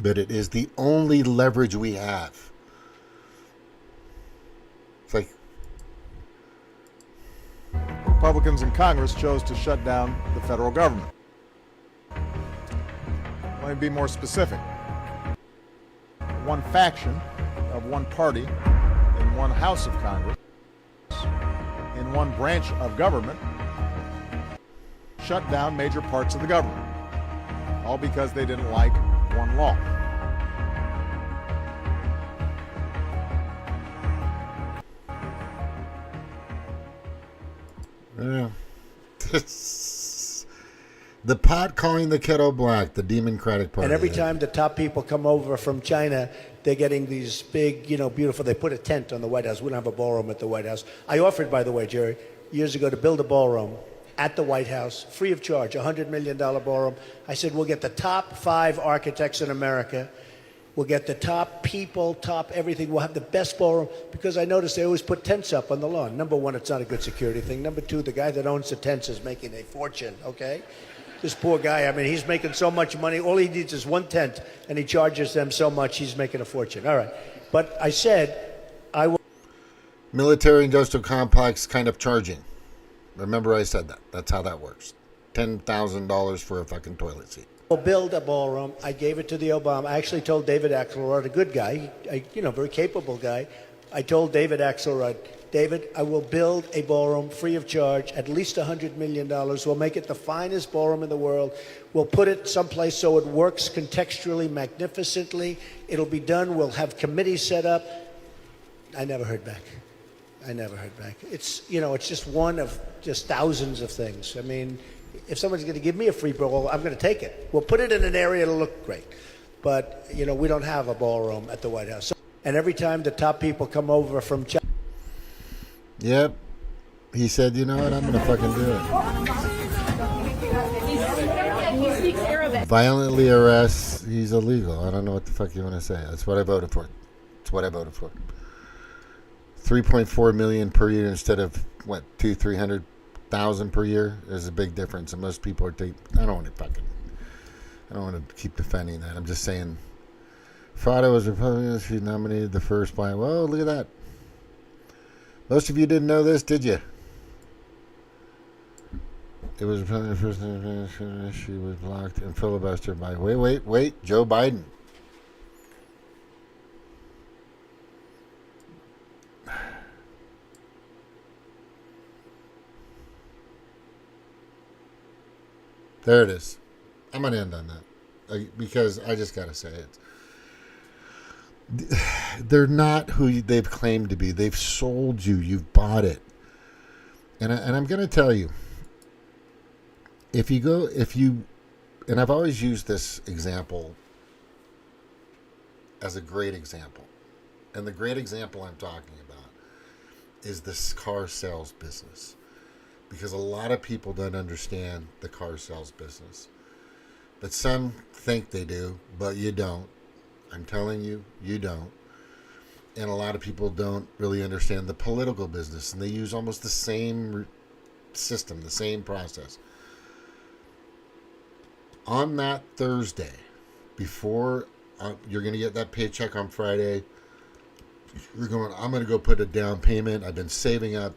is the only leverage we have. It's like Republicans in Congress chose to shut down the federal government. Let me be more specific. One faction of one party in one house of Congress, in one branch of government, shut down major parts of the government, all because they didn't like one law. Yeah. The pot calling the kettle black, the Demoncratic Party. And every time the top people come over from China, they're getting these big, beautiful, they put a tent on the White House. We don't have a ballroom at the White House. I offered, by the way, Jerry, years ago to build a ballroom at the White House, free of charge, $100 million ballroom. I said, we'll get the top 5 architects in America. We'll get the top people, top everything. We'll have the best ballroom, because I noticed they always put tents up on the lawn. Number one, it's not a good security thing. Number two, the guy that owns the tents is making a fortune, okay? This poor guy, he's making so much money. All he needs is one tent, and he charges them so much, he's making a fortune. All right. But I said, I will... Military industrial complex kind of charging. Remember I said that. That's how that works. $10,000 for a fucking toilet seat. We'll build a ballroom. I gave it to the Obama. I actually told David Axelrod, a good guy, very capable guy. I told David Axelrod, David, I will build a ballroom free of charge, at least $100 million. We'll make it the finest ballroom in the world. We'll put it someplace so it works contextually, magnificently. It'll be done. We'll have committees set up. I never heard back. It's, it's just one of just thousands of things. I mean, if someone's going to give me a free ballroom, I'm going to take it. We'll put it in an area that'll look great. But, we don't have a ballroom at the White House. And every time the top people come over from China. Yep. He said, you know what, I'm going to fucking do it. Violently arrests, he's illegal. I don't know what the fuck you want to say. That's what I voted for. 3.4 million per year instead of, 300,000 per year. There's a big difference. And most people are I don't want to keep defending that. I'm just saying, Friday was Republican. She nominated the first black. Whoa, look at that. Most of you didn't know this, did you? It was Republican first. She was blocked and filibustered by. Wait, Joe Biden. There it is. I'm going to end on that because I just got to say it. They're not who they've claimed to be. They've sold you. You've bought it. And I'm going to tell you, and I've always used this example as a great example. And the great example I'm talking about is this car sales business. Because a lot of people don't understand the car sales business. But some think they do, but you don't. I'm telling you, you don't. And a lot of people don't really understand the political business. And they use almost the same system, the same process. On that Thursday, before you're going to get that paycheck on Friday, I'm going to go put a down payment. I've been saving up.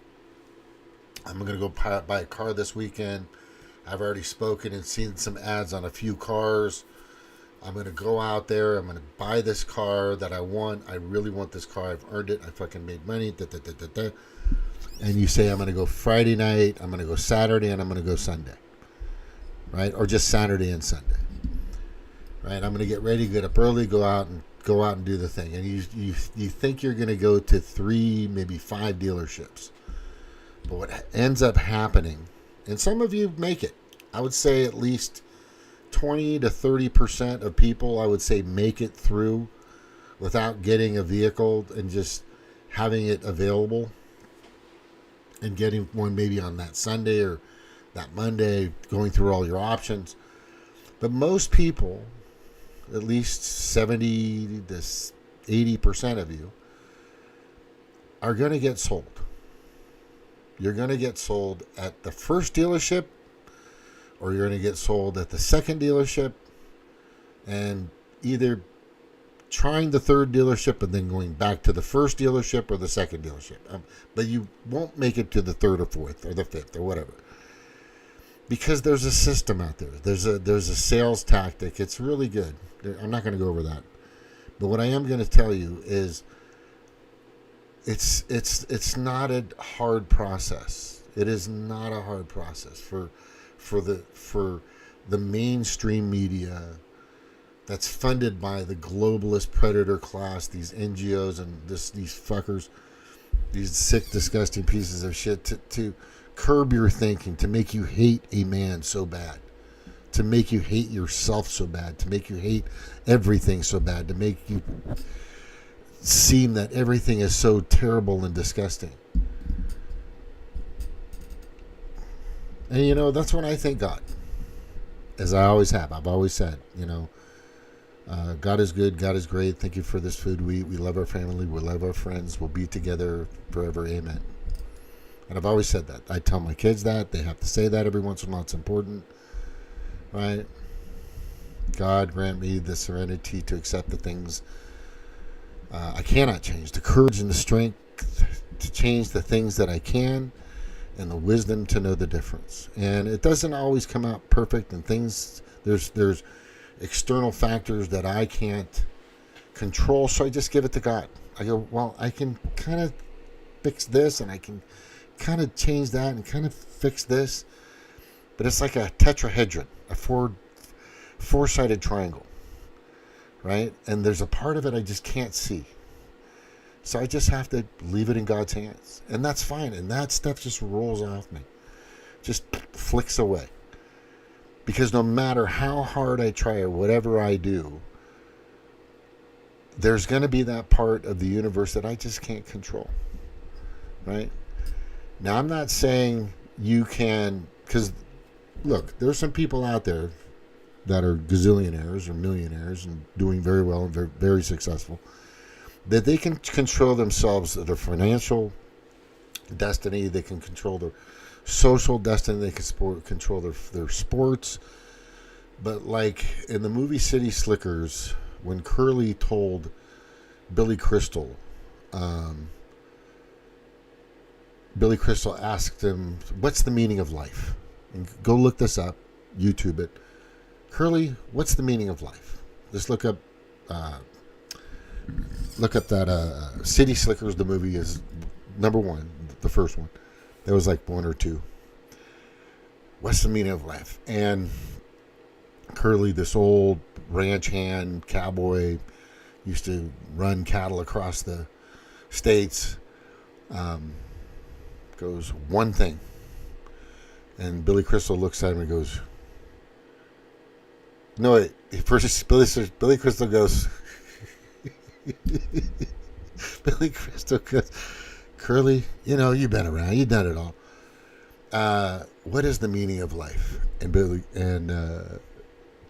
I'm going to go buy a car this weekend. I've already spoken and seen some ads on a few cars. I'm going to go out there. I'm going to buy this car that I want. I really want this car. I've earned it. I fucking made money. And you say, I'm going to go Friday night. I'm going to go Saturday, and I'm going to go Sunday. Right? Or just Saturday and Sunday. Right? I'm going to get ready, get up early, go out and do the thing. And you think you're going to go to 3, maybe 5 dealerships. But what ends up happening, and some of you make it, I would say at least 20 to 30% of people, I would say, make it through without getting a vehicle and just having it available and getting one maybe on that Sunday or that Monday, going through all your options. But most people, at least 70 to 80% of you, are going to get sold. You're going to get sold at the first dealership, or you're going to get sold at the second dealership, and either trying the third dealership and then going back to the first dealership or the second dealership. But you won't make it to the third or fourth or the fifth or whatever. Because there's a system out there. There's a sales tactic. It's really good. I'm not going to go over that. But what I am going to tell you is it's not a hard process. It is not a hard process for the mainstream media that's funded by the globalist predator class, these NGOs and these fuckers, these sick, disgusting pieces of shit to curb your thinking, to make you hate a man so bad, to make you hate yourself so bad, to make you hate everything so bad, to make you seem that everything is so terrible and disgusting. And that's what I thank God, as I always have. I've always said, God is good, God is great. Thank you for this food we eat. We love our family, we love our friends. We'll be together forever. Amen. And I've always said that. I tell my kids that. They have to say that every once in a while. It's important, right? God grant me the serenity to accept the things I cannot change, the courage and the strength to change the things that I can, and the wisdom to know the difference. And it doesn't always come out perfect, and things, there's external factors that I can't control, so I just give it to God. I go, well, I can kind of fix this, and I can kind of change that and kind of fix this. But it's like a tetrahedron, a four-sided triangle, right? And there's a part of it I just can't see. So I just have to leave it in God's hands. And that's fine. And that stuff just rolls off me. Just flicks away. Because no matter how hard I try or whatever I do, there's going to be that part of the universe that I just can't control. Right? Now, I'm not saying you can, because, look, there's some people out there that are gazillionaires or millionaires and doing very well and very, very successful, that they can control themselves, their financial destiny, they can control their social destiny, they can control their sports. But like in the movie City Slickers, when Curly told Billy Crystal, Billy Crystal asked him, what's the meaning of life? And go look this up, YouTube it. Curly, what's the meaning of life? Just look up that City Slickers, the movie, is number one, the first one. There was like one or two. What's the meaning of life? And Curly, this old ranch hand cowboy, used to run cattle across the states, goes, one thing. And Billy Crystal looks at him and goes, no, wait. First, Billy Crystal goes, Billy Crystal goes, Curly, you've been around, you've done it all. What is the meaning of life? And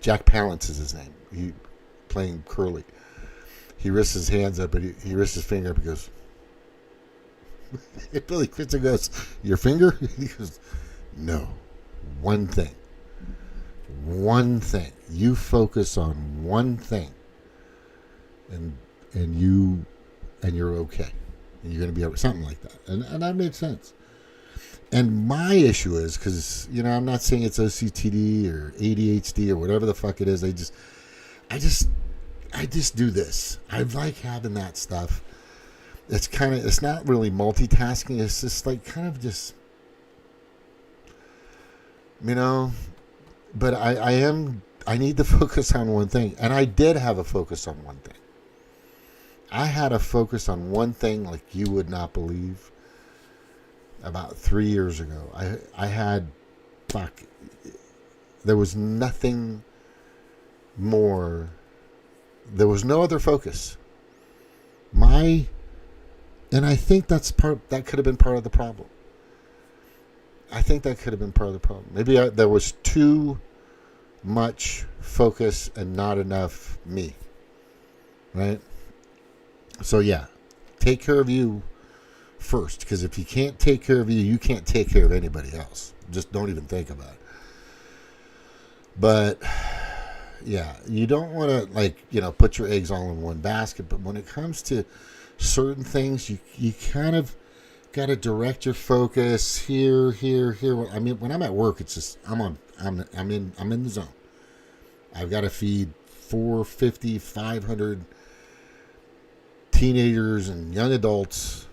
Jack Palance is his name. He playing Curly. He wrists his hands up, and he wrists his finger up and goes. Billy Crystal goes, your finger? He goes, no, one thing. One thing. You focus on one thing, and you're okay. And you're going to be able something like that. And that made sense. And my issue is, because, I'm not saying it's OCD or ADHD or whatever the fuck it is. I just do this. I like having that stuff. It's not really multitasking. It's just like kind of just, but I need to focus on one thing. And I did have a focus on one thing. I had a focus on one thing like you would not believe. About 3 years ago, I had, there was nothing more, there was no other focus. And I think that could have been part of the problem. Maybe there was too much focus and not enough me. Right? So yeah, take care of you first, because if you can't take care of you, you can't take care of anybody else. Just don't even think about it. But yeah, you don't want to put your eggs all in one basket. But when it comes to certain things, you kind of got to direct your focus here. I mean, when I'm at work, it's just I'm in the zone. I've got to feed 450, 500 teenagers and young adults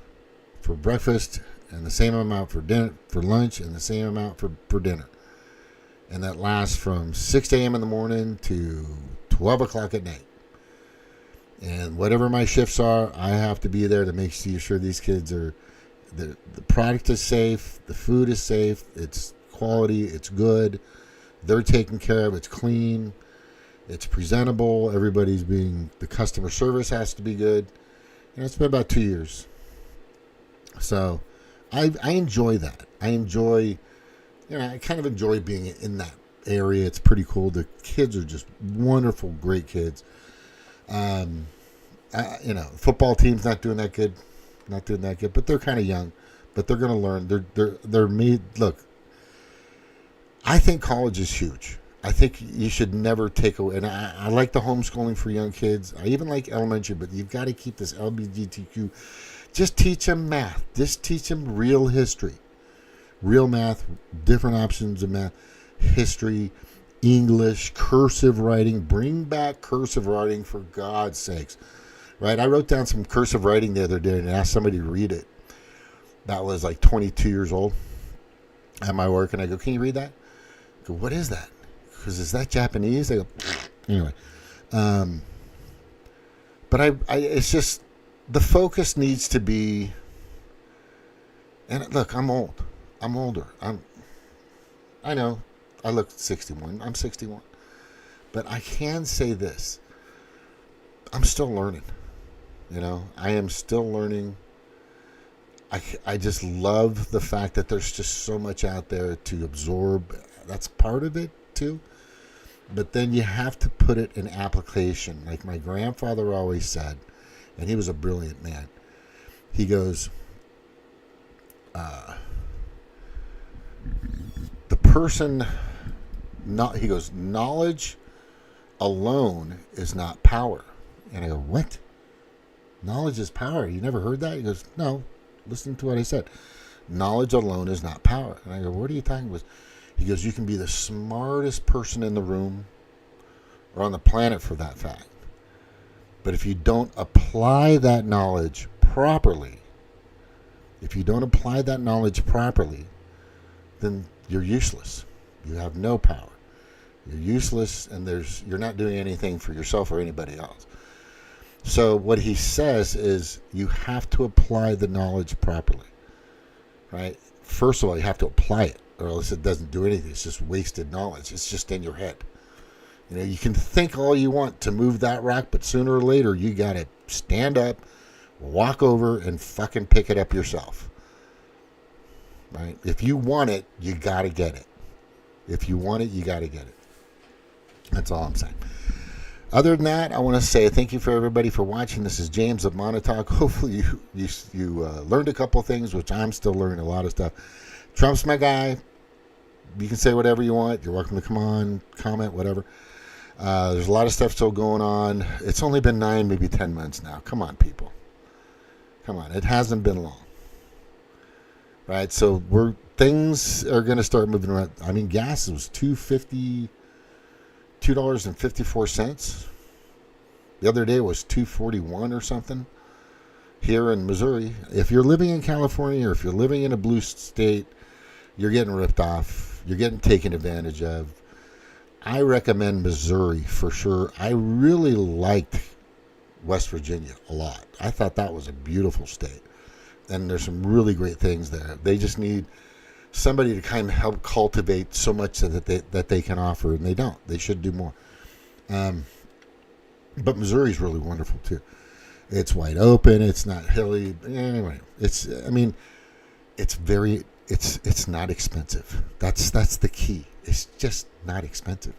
for breakfast, and the same amount for dinner, for lunch, and the same amount for dinner. And that lasts from 6 a.m. in the morning to 12 o'clock at night. And whatever my shifts are, I have to be there to make sure these kids are, the product is safe, the food is safe, it's quality, it's good, they're taken care of, it's clean, it's presentable, the customer service has to be good. And it's been about 2 years. So I enjoy that. I kind of enjoy being in that area. It's pretty cool. The kids are just wonderful, great kids. Football team's not doing that good, but they're kind of young, but they're going to learn. They're made. Look, I think college is huge. I think you should never take away, and I like the homeschooling for young kids. I even like elementary, but you've got to keep this LGBTQ. Just teach them math. Just teach them real history. Real math, different options of math, history, English, cursive writing. Bring back cursive writing, for God's sakes. Right? I wrote down some cursive writing the other day and asked somebody to read it. that was like 22 years old at my work, and I go, "Can you read that?" I go, "What is that?" Because is that Japanese? They go, anyway. But I, it's just the focus needs to be. And look, I'm old. I'm older. I know. I look 61. I'm 61. But I can say this. I'm still learning. You know, I am still learning. I just love the fact that there's just so much out there to absorb. That's part of it too. But then you have to put it in application. Like my grandfather always said, and he was a brilliant man. He goes, the person, he goes, knowledge alone is not power. And I go, what? Knowledge is power. You never heard that? He goes, no, listen to what I said. Knowledge alone is not power. And I go, what are you talking about? He goes, you can be the smartest person in the room or on the planet for that fact. But if you don't apply that knowledge properly, then you're useless. You have no power. You're useless, and you're not doing anything for yourself or anybody else. So what he says is you have to apply the knowledge properly, right? First of all, you have to apply it, or else it doesn't do anything. It's just wasted knowledge. It's just in your head. You know, you can think all you want to move that rock, but sooner or later you got to stand up, walk over, and fucking pick it up yourself. Right? If you want it, you got to get it. If you want it, you got to get it. That's all I'm saying. Other than that, I want to say thank you for everybody for watching. This is James of Monotalk. Hopefully you learned a couple things, which I'm still learning a lot of stuff. Trump's my guy. You can say whatever you want. You're welcome to come on, comment, whatever. There's a lot of stuff still going on. It's only been 9, maybe 10 months now. Come on, people. Come on. It hasn't been long. Right? So things are going to start moving around. I mean, gas was $2.54. The other day was $2.41 or something here in Missouri. If you're living in California or if you're living in a blue state, you're getting ripped off. You're getting taken advantage of. I recommend Missouri for sure. I really liked West Virginia a lot. I thought that was a beautiful state. And there's some really great things there. They just need somebody to kind of help cultivate so much that they can offer, and they don't. They should do more. But Missouri's really wonderful too. It's wide open. It's not hilly. Anyway, it's not expensive. That's the key. It's just not expensive.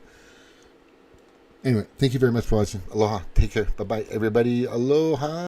Anyway, thank you very much for watching. Aloha. Take care. Bye-bye, everybody. Aloha.